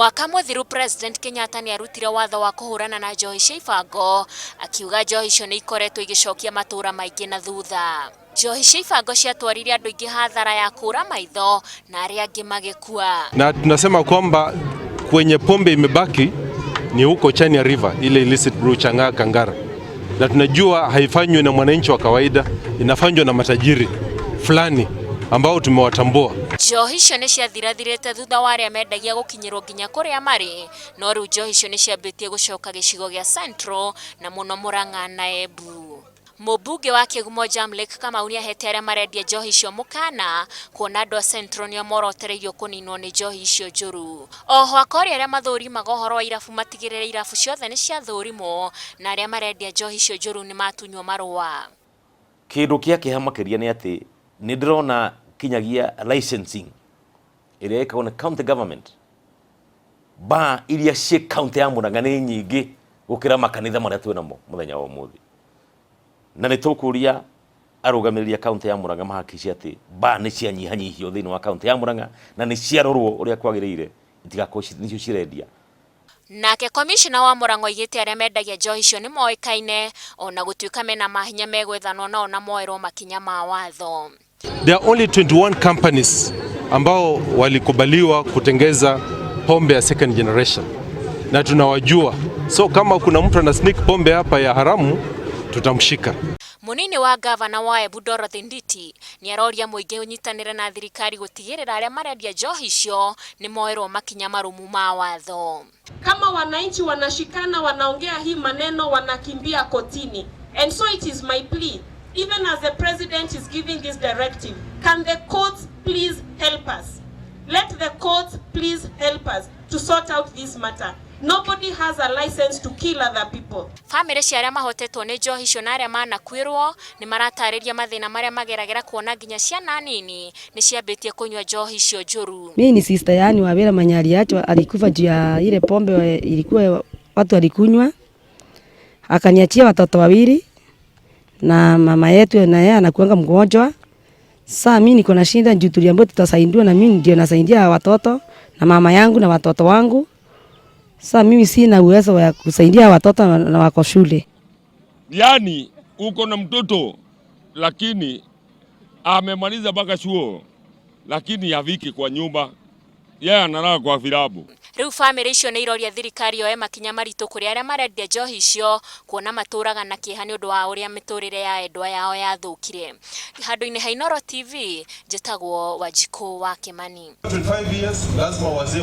Mwaka muthiru President Kenyatta ni arutire watho wa kuhurana na njohi cia ibango, akiuga njohi icio ni ikoretwo igicokia matura maingi na thutha. Njohi cia ibango ciatwarire andu aingi hathara ya kura maitho na aria angi magikua. Na tunasema kwamba kwenye pombe imebaki ni huko Chania River, ile illicit brew Chang'aa Kangara. Na tunajua haifanywi na mwananchi wa kawaida, inafanywa na matajiri fulani ambao tumewatambua. Njohi icio ni ciathirathirite thutha wa aria mendagia gukinyirwo nginya kuria mari, no riu njohi icio ni ciambitie gucoka gicigo gia Central na muno Murang'a na Embu. Mubunge wa Kigumo Jamlek Kamau ni ahete aria marendia njohi icio mukana kuona andu a Central nio morotereirio kuninwo ni njohi icio njuru. Oho akori aria mathurimaga uhoro wa irabu matigirire irabu ciothe ni ciathurimo na aria marendia njohi icio njuru ni matunywo marua. Kindu kia kihamakiria ni ati ni ndirona kinyagia licensing iria ikagwo ni county government ba iria cie county ya Murang'a ni nyingi gukira makanitha maria twinamo muthenya wa umuthi, na ni tukuria arugamiria county ya Murang'a mahakici ati ba ni cia nyihanyihio thiini wa county ya Murang'a na ni ciarorwo uria kwagiriire itigako nicio cirendia. Nake commissioner wa Murang'a oigite aria mendagia njohi icio ni moikaine ona gutuika mena mahinya megwethanwo nao na moerwo makinya ma watho. There are only 21 companies ambao walikubaliwa kutengeza pombe ya second generation na tunawajua, so kama kuna mtu ana sneak pombe hapa ya haramu tutamshika. Munini wa gavana wa Embu Dorothy Nditi ni aroria muingi unyitanire na thirikari gutigirira aria marendia njohi icio ni moerwo makinya marumu ma watho. Kama wananchi wanashikana wanaongea hii maneno wanakimbia kotini, and so it is my plea, even as the president is giving this directive, can the courts please help us? Let the courts please help us to sort out this matter. Nobody has a license to kill other people. Family cia aria mahotetwo ni njohi icio na aria manakwirwo ni maratariria mathina maria mageragera kuona nginya ciana nini ni ciambitie kunywa njohi icio njuru. Mimi ni sister yani Wawira Manyari yacho alikufa juu ya ile pombe ilikuwa watu walikunywa, akaniachia watoto wawili na mama yetu na yeye anakuanga mgonjwa. Sasa mimi niko na shida juu tuliambiwa tutasaidiwa, na mimi ndio nasaidia watoto na mama yangu na watoto wangu. Sasa mimi sina uwezo wa kusaidia watoto na wako shule. Yani uko na mtoto lakini amemaliza mpaka chuo lakini haviki kwa nyumba, yeye analala kwa vilabu. Riu family icio ni iroria thirikari yoe makinya maritu kuri aria marendia njohi icio kuona maturaga na kieha ni undu wa uria miturire ya endwa yao yathukire. Handu-ini ha Inooro TV njitagwo Wanjiku wa Kimani. 25 years lazima wazee